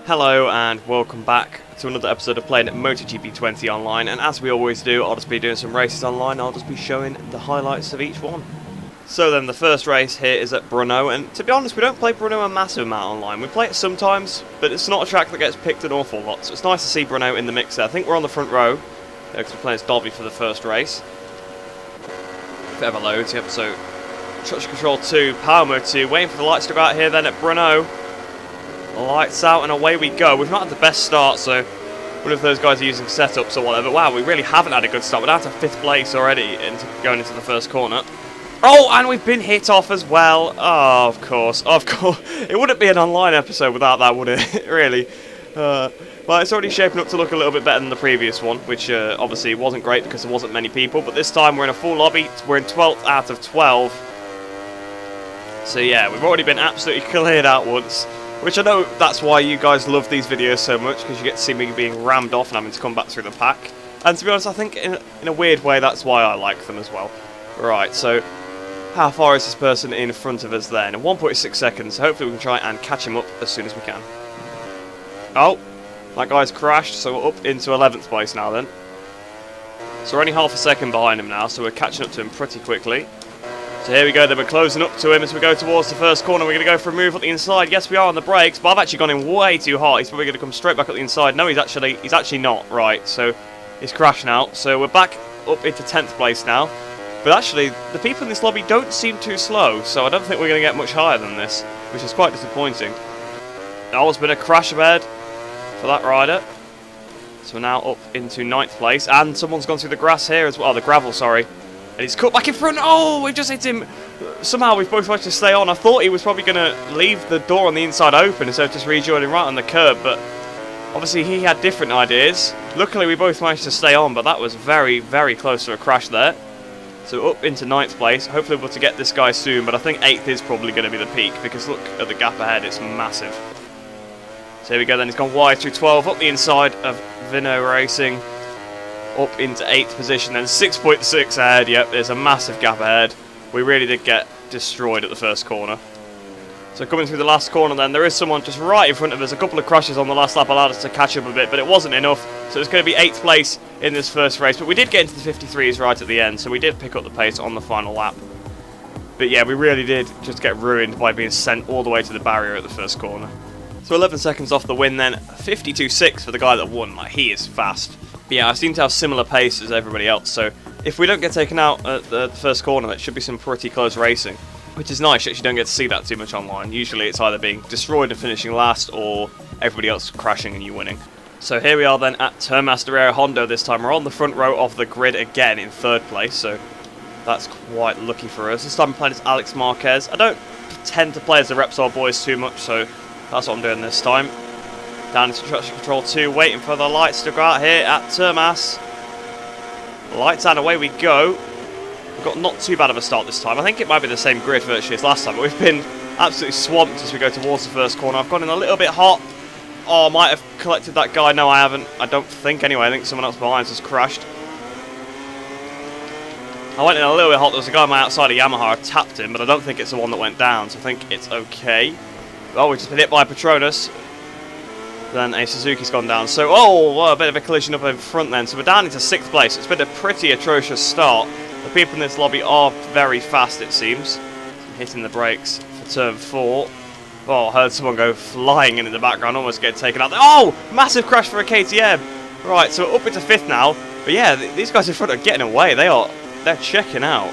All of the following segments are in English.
Hello and welcome back to another episode of playing MotoGP 20 online, and as we always do, I'll just be doing some races online. I'll just be showing the highlights of each one. So then, the first race here is at Brno, and to be honest, we don't play Brno a massive amount online. We play it sometimes, but it's not a track that gets picked an awful lot, so it's nice to see Brno in the mix there. I think we're on the front row, because we're playing as Dolby for the first race. If it ever loads, yep, so Traction Control 2, Power Mode 2, waiting for the lights to go out here then at Brno. Lights out and away we go. We've not had the best start, so one of those guys are using setups or whatever. Wow, we really haven't had a good start. We're down to 5th place already going into the first corner. Oh, and we've been hit off as well. Oh, of course. It wouldn't be an online episode without that, would it? Really. But it's already shaping up to look a little bit better than the previous one, which obviously wasn't great because there wasn't many people. But this time we're in a full lobby. We're in 12th out of 12. So yeah, we've already been absolutely cleared out once. Which I know that's why you guys love these videos so much, because you get to see me being rammed off and having to come back through the pack. And to be honest, I think in a weird way that's why I like them as well. Right, so how far is this person in front of us then? 1.6 seconds. Hopefully we can try and catch him up as soon as we can. Oh, that guy's crashed, so we're up into 11th place now then. So we're only half a second behind him now, so we're catching up to him pretty quickly. So here we go, then we're closing up to him as we go towards the first corner. We're going to go for a move up the inside. Yes, we are on the brakes, but I've actually gone in way too hard. He's probably going to come straight back up the inside. No, he's actually not. Right, so he's crashing out. So we're back up into 10th place now. But actually, the people in this lobby don't seem too slow, so I don't think we're going to get much higher than this, which is quite disappointing. Oh, there's been a crash ahead for that rider. So we're now up into 9th place, and someone's gone through the grass here as well. Oh, the gravel, sorry. And he's cut back in front. Oh, we've just hit him. Somehow we've both managed to stay on. I thought he was probably going to leave the door on the inside open instead of just rejoining right on the curb. But obviously he had different ideas. Luckily we both managed to stay on, but that was very, very close to a crash there. So up into 9th place. Hopefully we'll be able to get this guy soon. But I think 8th is probably going to be the peak, because look at the gap ahead. It's massive. So here we go then. He's gone wide through 12. Up the inside of Brno Racing. Up into 8th position, then 6.6 ahead. Yep, there's a massive gap ahead. We really did get destroyed at the first corner. So coming through the last corner then, there is someone just right in front of us. A couple of crashes on the last lap allowed us to catch up a bit, but it wasn't enough. So it's going to be 8th place in this first race. But we did get into the 53s right at the end, so we did pick up the pace on the final lap. But yeah, we really did just get ruined by being sent all the way to the barrier at the first corner. So 11 seconds off the win then. 52.6 for the guy that won. Like, he is fast. But yeah, I seem to have similar pace as everybody else, so if we don't get taken out at the first corner, that should be some pretty close racing. Which is nice, you actually don't get to see that too much online. Usually it's either being destroyed and finishing last, or everybody else crashing and you winning. So here we are then at Termas de Rio Hondo this time. We're on the front row of the grid again in 3rd place, so that's quite lucky for us. This time I'm playing as Alex Marquez. I don't tend to play as the Repsol boys too much, so that's what I'm doing this time. Down into Traction Control 2, waiting for the lights to go out here at Termas. Lights and away we go. We've got not too bad of a start this time. I think it might be the same grid virtually as last time, but we've been absolutely swamped as we go towards the first corner. I've gone in a little bit hot. Oh, I might have collected that guy. No, I haven't. I don't think anyway. I think someone else behind us has crashed. I went in a little bit hot. There was a guy on my outside of Yamaha. I tapped him, but I don't think it's the one that went down, so I think it's okay. Oh, we've just been hit by Petronas. Then a Suzuki's gone down. So, well, a bit of a collision up in front then. So we're down into 6th place. It's been a pretty atrocious start. The people in this lobby are very fast, it seems. Hitting the brakes for turn 4. Oh, I heard someone go flying in the background, almost get taken out. Oh, massive crash for a KTM. Right, so we're up into 5th now. But yeah, these guys in front are getting away. They're checking out.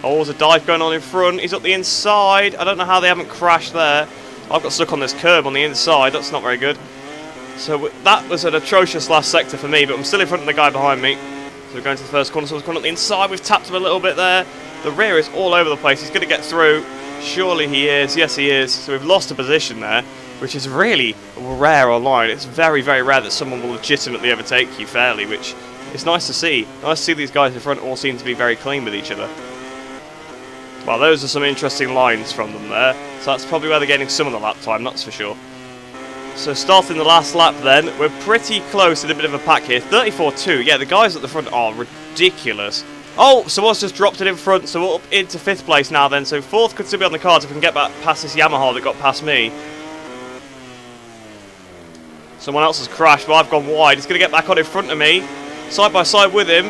Oh, there's a dive going on in front. He's up the inside. I don't know how they haven't crashed there. I've got stuck on this curb on the inside. That's not very good. So that was an atrocious last sector for me, but I'm still in front of the guy behind me. So we're going to the first corner, so we're going up the inside. We've tapped him a little bit there. The rear is all over the place. He's going to get through. Surely he is. Yes, he is. So we've lost a position there, which is really rare online. It's very, very rare that someone will legitimately overtake you fairly, which is nice to see. Nice to see these guys in front all seem to be very clean with each other. Well, those are some interesting lines from them there. So that's probably where they're getting some of the lap time, that's for sure. So starting the last lap then, we're pretty close in a bit of a pack here. 34.2, yeah, the guys at the front are ridiculous. Oh, someone's just dropped it in front, so we're up into 5th place now then. So 4th could still be on the cards if we can get back past this Yamaha that got past me. Someone else has crashed, but I've gone wide. He's going to get back on in front of me. Side by side with him.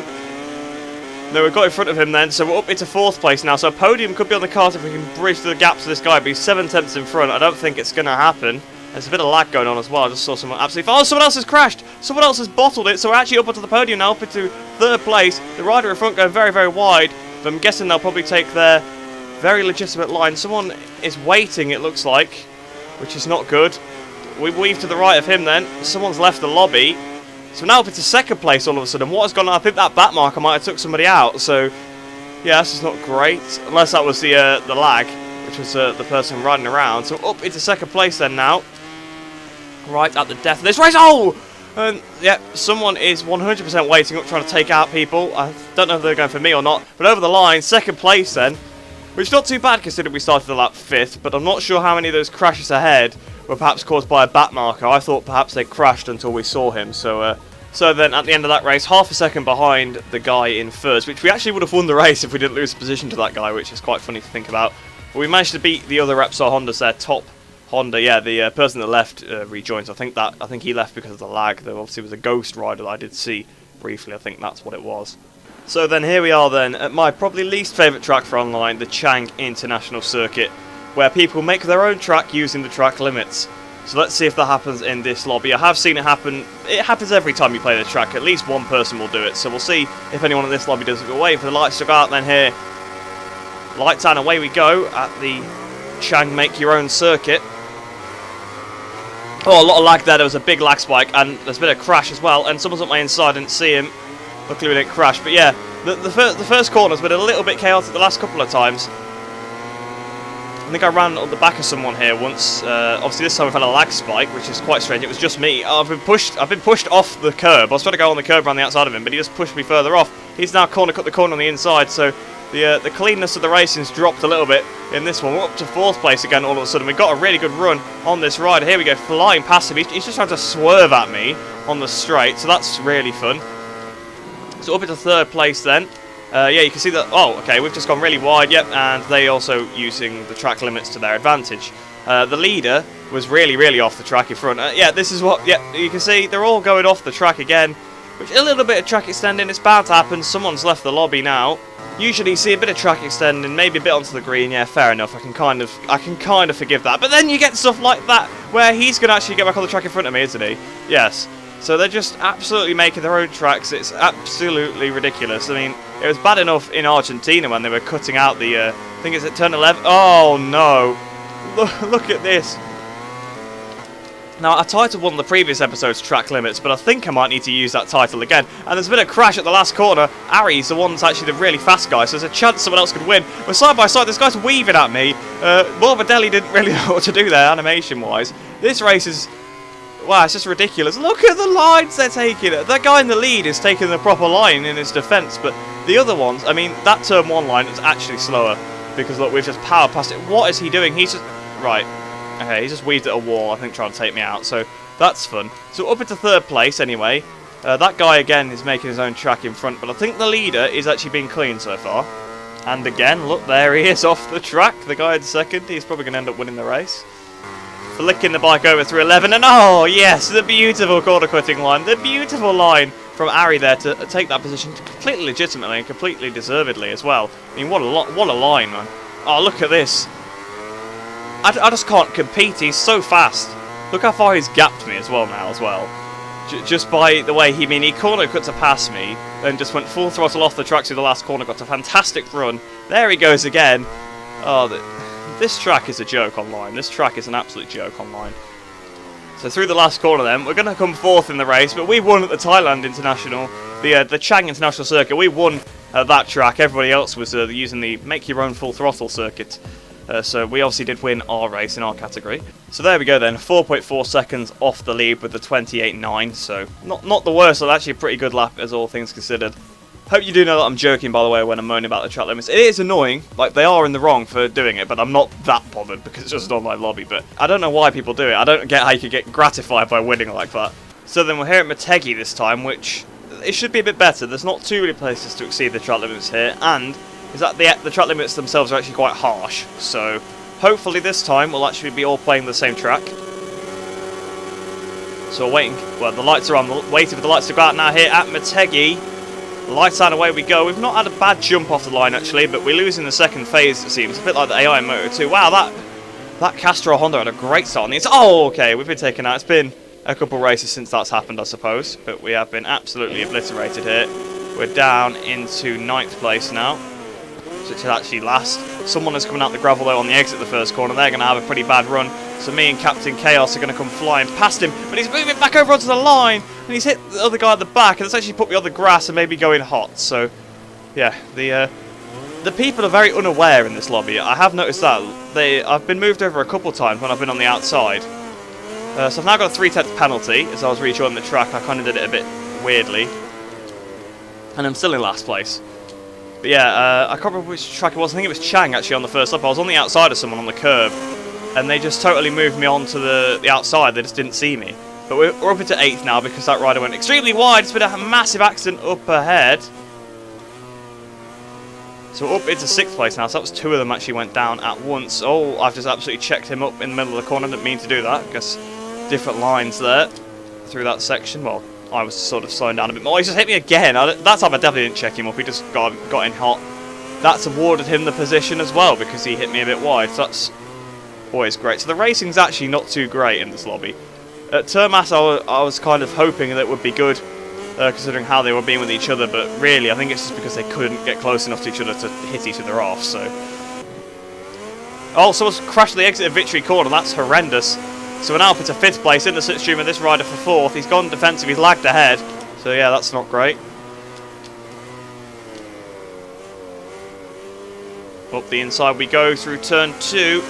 No, we've got in front of him then, so we're up into 4th place now. So a podium could be on the cards if we can bridge the gap to this guy, but he's 7 tenths in front. I don't think it's going to happen. There's a bit of lag going on as well. I just saw someone absolutely... Oh, someone else has crashed! Someone else has bottled it, so we're actually up onto the podium now, up into 3rd place. The rider in front going very, very wide, but I'm guessing they'll probably take their very legitimate line. Someone is waiting, it looks like, which is not good. We weave to the right of him then. Someone's left the lobby. So now up into 2nd place all of a sudden. What has gone on? I think that back marker might have took somebody out, so... Yeah, this is not great. Unless that was the lag, which was the person riding around. So up into 2nd place then now. Right at the death of this race. Oh! And yeah, someone is 100% waiting up trying to take out people. I don't know if they're going for me or not. But over the line, 2nd place then. Which is not too bad considering we started the lap 5th. But I'm not sure how many of those crashes ahead were perhaps caused by a back marker. I thought perhaps they crashed until we saw him. So then at the end of that race, half a second behind the guy in 1st. Which we actually would have won the race if we didn't lose position to that guy. Which is quite funny to think about. But we managed to beat the other Repsol Hondas there. Top Honda, yeah, the person that left rejoins. I think he left because of the lag. There obviously was a ghost rider that I did see briefly. I think that's what it was. So then here we are then at my probably least favourite track for online, the Chang International Circuit, where people make their own track using the track limits. So let's see if that happens in this lobby. I have seen it happen. It happens every time you play the track. At least one person will do it. So we'll see if anyone in this lobby does it. We'll wait for the lights to go out then here. Lights on, away we go at the Chang Make Your Own Circuit. Oh, a lot of lag there. There was a big lag spike, and there's been a crash as well. And someone's up my inside. I didn't see him. Luckily, we didn't crash. But yeah, the first corner's been a little bit chaotic the last couple of times. I think I ran on the back of someone here once. Obviously, this time we've had a lag spike, which is quite strange. It was just me. I've been pushed off the curb. I was trying to go on the curb around the outside of him, but he just pushed me further off. He's now cut the corner on the inside, so the cleanness of the racing's dropped a little bit in this one. We're up to 4th place again all of a sudden. We've got a really good run on this rider. Here we go, flying past him. He's just trying to swerve at me on the straight, so that's really fun. So up into 3rd place then. Yeah, you can see that. Oh, okay, we've just gone really wide, yep, and they also using the track limits to their advantage. The leader was really off the track in front. Yeah, this is what, yeah, you can see they're all going off the track again, which a little bit of track extending, it's bound to happen. Someone's left the lobby now. Usually you see a bit of track extending, maybe a bit onto the green, yeah, fair enough, I can kind of forgive that. But then you get stuff like that, where he's going to actually get back on the track in front of me, isn't he? Yes. So they're just absolutely making their own tracks. It's absolutely ridiculous. I mean, it was bad enough in Argentina when they were cutting out the, I think it's at turn 11. Oh, no. Look at this. Now, I titled one of the previous episodes Track Limits, but I think I might need to use that title again. And there's been a crash at the last corner. Ari's the one that's actually the really fast guy, so there's a chance someone else could win. We're side by side. This guy's weaving at me. Morbidelli didn't really know what to do there, animation-wise. This race is... Wow, it's just ridiculous. Look at the lines they're taking. That guy in the lead is taking the proper line in his defence, but the other ones, I mean, that turn 1 line is actually slower, because look, we've just powered past it. What is he doing? He's just... Right. Okay, he's just weaved at a wall, I think, trying to take me out, so that's fun. So up into 3rd place, anyway. That guy, again, is making his own track in front, but I think the leader is actually being clean so far. And again, look, there he is off the track. The guy in 2nd, he's probably going to end up winning the race. Flicking the bike over through 11, and oh, yes, the beautiful corner quitting line. The beautiful line from Ari there to take that position completely legitimately and completely deservedly as well. I mean, what a line, man. Oh, look at this. I just can't compete. He's so fast. Look how far he's gapped me as well now as well. Just by the way he corner cut to pass me, then just went full throttle off the track to the last corner, got a fantastic run. There he goes again. Oh, this track is a joke online. This track is an absolute joke online. So through the last corner then, we're going to come 4th in the race, but we won at the Thailand International, the Chang International Circuit. We won at that track. Everybody else was using the Make Your Own Full Throttle circuit. So we obviously did win our race in our category. So there we go then, 4.4 seconds off the lead with the 28.9. So not the worst, but actually a pretty good lap as all things considered. Hope you do know that I'm joking, by the way, when I'm moaning about the track limits. It is annoying, like they are in the wrong for doing it, but I'm not that bothered because it's just an online lobby. But I don't know why people do it. I don't get how you could get gratified by winning like that. So then we're here at Motegi this time, which it should be a bit better. There's not too many places to exceed the track limits here, and is that the track limits themselves are actually quite harsh. So hopefully this time we'll actually be all playing the same track. So we're waiting. Well, the lights are on. We're waiting for the lights to go out now here at Motegi. Lights out, away we go. We've not had a bad jump off the line actually, but we're losing the second phase. It seems a bit like the AI in Moto2. Wow, that Castro Honda had a great start on the inside. Oh, okay, we've been taken out. It's been a couple races since that's happened, I suppose, but we have been absolutely obliterated here. We're down into 9th place now, which is actually last. Someone is coming out the gravel though on the exit of the first corner. They're going to have a pretty bad run. So me and Captain Chaos are going to come flying past him, but he's moving back over onto the line, and he's hit the other guy at the back, and it's actually put me on the grass and maybe going hot. So, yeah, the people are very unaware in this lobby. I have noticed that. I've been moved over a couple of times when I've been on the outside. So I've now got a 3/10 penalty, as I was rejoining the track. I kind of did it a bit weirdly. And I'm still in last place. But yeah, I can't remember which track it was. I think it was Chang actually on the first lap. I was on the outside of someone on the curb, and they just totally moved me onto the outside. They just didn't see me. But we're up into 8th now because that rider went extremely wide. It's been a massive accident up ahead. So we're up into 6th place now. So that was 2 of them actually went down at once. Oh, I've just absolutely checked him up in the middle of the corner. Didn't mean to do that. I guess different lines there through that section. Well, I was sort of slowing down a bit more. He just hit me again. That time I definitely didn't check him up. He just got in hot. That's awarded him the position as well because he hit me a bit wide. So that's always great. So the racing's actually not too great in this lobby. At Termas, I was kind of hoping that it would be good, considering how they were being with each other. But really, I think it's just because they couldn't get close enough to each other to hit each other off. So, oh, someone's crashed the exit of Victory Corner. That's horrendous. So we're now up into 5th place in the slipstream of this rider for 4th. He's gone defensive, he's lagged ahead. So yeah, that's not great. Up the inside we go through turn 2.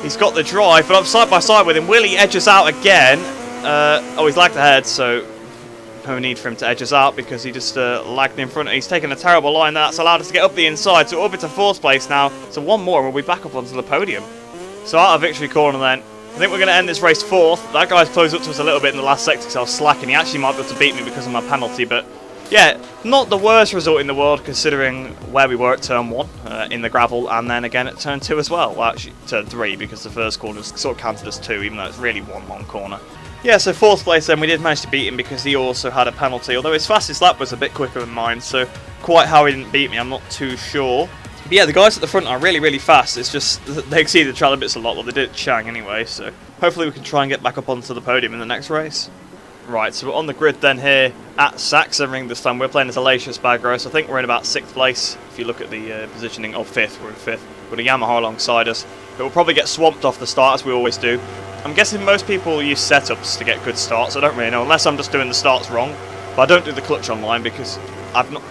He's got the drive, but I'm side by side with him. Will he edge us out again? Oh, he's lagged ahead, so no need for him to edge us out because he just lagged in front. He's taken a terrible line. That's allowed us to get up the inside. So up into 4th place now. So one more and we'll be back up onto the podium. So out of Victory Corner then. I think we're going to end this race 4th. That guy's closed up to us a little bit in the last sector because I was slacking. He actually might be able to beat me because of my penalty, but yeah, not the worst result in the world considering where we were at turn 1 in the gravel, and then again at turn 2 as well. Well, actually turn 3 because the first corner sort of counted as 2, even though it's really one long corner. Yeah, so 4th place then, we did manage to beat him because he also had a penalty, although his fastest lap was a bit quicker than mine, so quite how he didn't beat me, I'm not too sure. But yeah, the guys at the front are really, really fast. It's just they exceeded the trial limits a lot. Well, they did Chang anyway, so hopefully we can try and get back up onto the podium in the next race. Right, so we're on the grid then here at Sachsenring this time. We're playing as Alatius Bagros. I think we're in about 6th place. If you look at the positioning of 5th, we're in 5th. With a Yamaha alongside us. But we'll probably get swamped off the start as we always do. I'm guessing most people use setups to get good starts. I don't really know, unless I'm just doing the starts wrong. But I don't do the clutch online because I've not...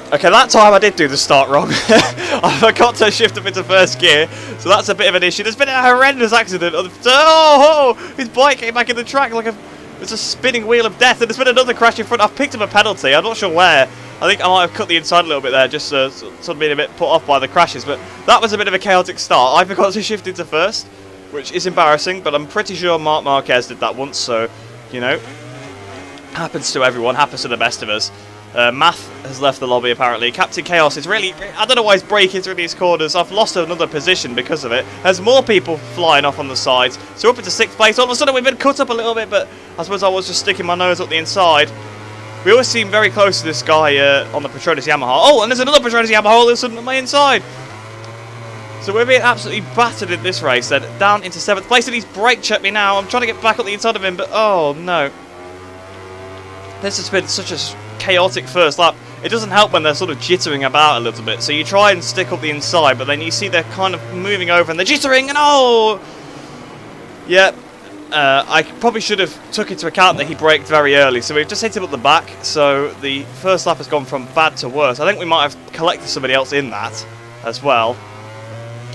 Okay, that time I did do the start wrong. I forgot to shift up into 1st gear, so that's a bit of an issue. There's been a horrendous accident. Oh, his bike came back in the track like it's a spinning wheel of death, and there's been another crash in front. I've picked up a penalty. I'm not sure where. I think I might have cut the inside a little bit there, just sort of being a bit put off by the crashes, but that was a bit of a chaotic start. I forgot to shift into 1st, which is embarrassing, but I'm pretty sure Marc Marquez did that once, so, you know, happens to everyone, happens to the best of us. Math has left the lobby apparently. Captain Chaos is really... I don't know why he's breaking through these corners. I've lost another position because of it. There's more people flying off on the sides. So up into 6th place. All of a sudden we've been cut up a little bit, but I suppose I was just sticking my nose up the inside. We always seem very close to this guy on the Petronas Yamaha. Oh, and there's another Petronas Yamaha all of a sudden on my inside. So we're being absolutely battered in this race then. Down into 7th place, and he's brake checked me now. I'm trying to get back up the inside of him, but oh no. This has been such a chaotic first lap. It doesn't help when they're sort of jittering about a little bit. So you try and stick up the inside, but then you see they're kind of moving over and they're jittering, and oh! Yeah, I probably should have took into account that he braked very early. So we've just hit him at the back. So the first lap has gone from bad to worse. I think we might have collected somebody else in that as well.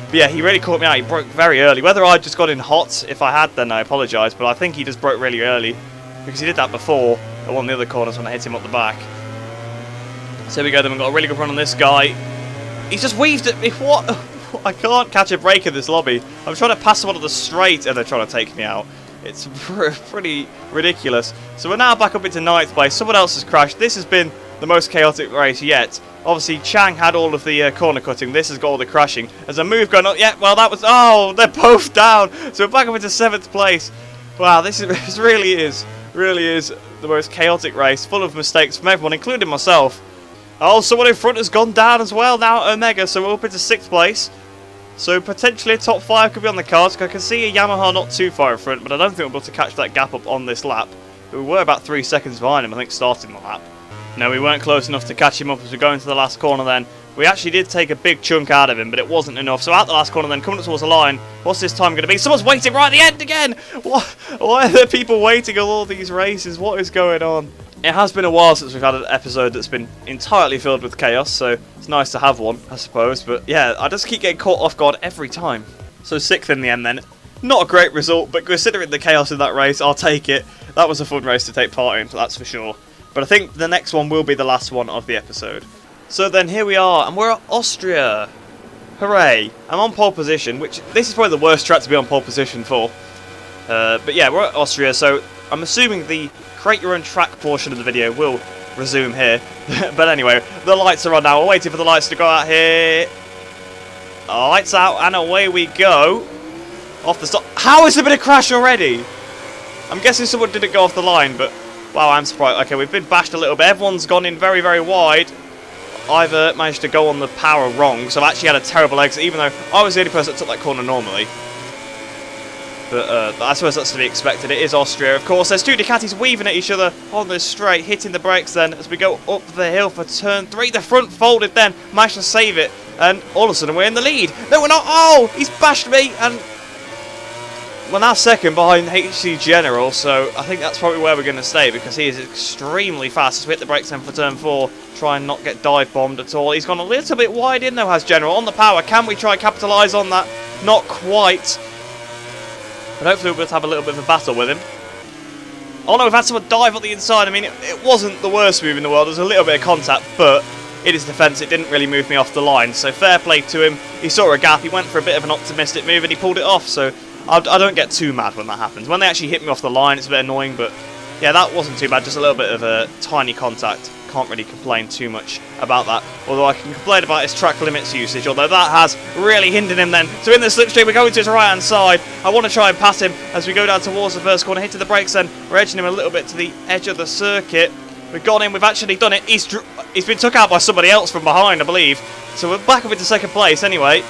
But yeah, he really caught me out. He broke very early. Whether I just got in hot, if I had, then I apologise. But I think he just broke really early because he did that before at one of the other corners when I hit him up the back. So here we go, then we've got a really good run on this guy. He's just weaved at me. What? I can't catch a break in this lobby. I'm trying to pass someone on the straight and they're trying to take me out. It's pretty ridiculous. So we're now back up into 9th place. Someone else has crashed. This has been the most chaotic race yet. Obviously, Chang had all of the corner cutting. This has got all the crashing. There's a move going on. Yeah, well, that was... Oh, they're both down. So we're back up into 7th place. Wow, this really is the most chaotic race, full of mistakes from everyone, including myself. Oh, someone in front has gone down as well now, Omega, so we're up into 6th place. So potentially a top 5 could be on the cards. I can see a Yamaha not too far in front, but I don't think we'll be able to catch that gap up on this lap. We were about 3 seconds behind him, I think, starting the lap. No, we weren't close enough to catch him up as we go into the last corner then. We actually did take a big chunk out of him, but it wasn't enough. So out the last corner then, coming up towards the line. What's this time going to be? Someone's waiting right at the end again! Why are there people waiting on all these races? What is going on? It has been a while since we've had an episode that's been entirely filled with chaos, so it's nice to have one, I suppose. But yeah, I just keep getting caught off guard every time. So 6th in the end then. Not a great result, but considering the chaos in that race, I'll take it. That was a fun race to take part in, that's for sure. But I think the next one will be the last one of the episode. So then here we are, and we're at Austria. Hooray. I'm on pole position, which this is probably the worst track to be on pole position for. But yeah, we're at Austria, so I'm assuming the create your own track portion of the video will resume here. But anyway, the lights are on now. We're waiting for the lights to go out here. Lights out, and away we go. Off the stop. How has there been a crash already? I'm guessing someone didn't go off the line, but wow, I'm surprised. Okay, we've been bashed a little bit. Everyone's gone in very, very wide. I've managed to go on the power wrong, so I've actually had a terrible exit, even though I was the only person that took that corner normally. But I suppose that's to be expected. It is Austria, of course. There's two Ducatis weaving at each other on the straight, hitting the brakes then as we go up the hill for turn 3. The front folded then, managed to save it, and all of a sudden we're in the lead. No, we're not. Oh, he's bashed me, and we're now second behind HC General, so I think that's probably where we're going to stay because he is extremely fast as we hit the brakes then for turn 4. Try and not get dive bombed at all. He's gone a little bit wide in though, has General. On the power, can we try and capitalise on that? Not quite. But hopefully we'll be able to have a little bit of a battle with him. Oh no, we've had someone dive on the inside. I mean, it wasn't the worst move in the world. There was a little bit of contact, but in his defence, it didn't really move me off the line. So fair play to him. He saw a gap, he went for a bit of an optimistic move, and he pulled it off. So I don't get too mad when that happens. When they actually hit me off the line, it's a bit annoying, but yeah, that wasn't too bad. Just a little bit of a tiny contact. Can't really complain too much about that. Although I can complain about his track limits usage, although that has really hindered him then. So in the slipstream, we're going to his right-hand side. I want to try and pass him as we go down towards the first corner. Hitting the brakes then. We're edging him a little bit to the edge of the circuit. We've gone in, we've actually done it. He's been took out by somebody else from behind, I believe. So we're back up into second place anyway.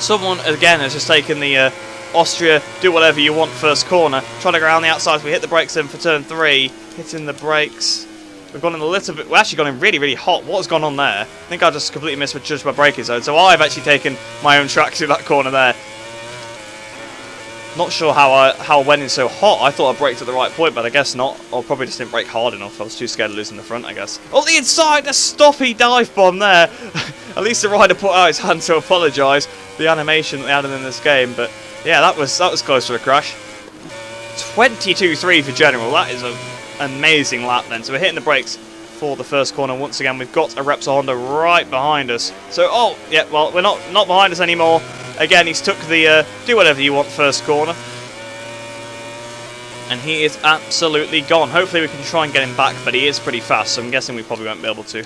Someone, again, has just taken the Austria, do whatever you want first corner. Trying to go around the outside as we hit the brakes in for turn 3. Hitting the brakes. We've gone in a little bit, we've actually gone in really, really hot. What has gone on there? I think I just completely misjudged my braking zone. So I've actually taken my own track through that corner there. Not sure how I went in so hot. I thought I braked at the right point, but I guess not. Or probably just didn't brake hard enough. I was too scared of losing the front, I guess. Oh, the inside! A stoppy dive bomb there. At least the rider put out his hand to apologise. The animation that they added in this game. But yeah, that was close to a crash. 22.3 for General. That is an amazing lap then. So we're hitting the brakes for the first corner once again. We've got a Repsol Honda right behind us. So, oh, yeah, well, we're not behind us anymore. Again, he's took the do whatever you want first corner. And he is absolutely gone. Hopefully we can try and get him back, but he is pretty fast, so I'm guessing we probably won't be able to.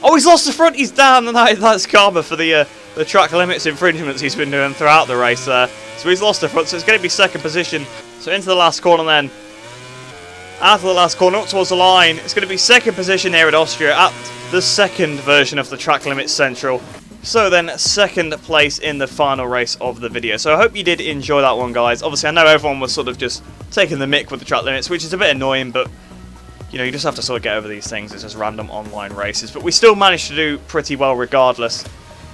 Oh, he's lost the front, he's down, and that's karma for the track limits infringements he's been doing throughout the race there. So he's lost the front, so it's going to be second position. So into the last corner then. Out of the last corner, up towards the line. It's going to be second position here at Austria at the second version of the Track Limits Central. So then, second place in the final race of the video. So I hope you did enjoy that one, guys. Obviously, I know everyone was sort of just taking the mick with the track limits, which is a bit annoying, but you know, you just have to sort of get over these things. It's just random online races. But we still managed to do pretty well regardless.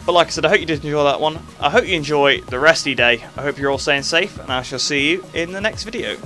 But like I said, I hope you did enjoy that one. I hope you enjoy the rest of your day. I hope you're all staying safe, and I shall see you in the next video.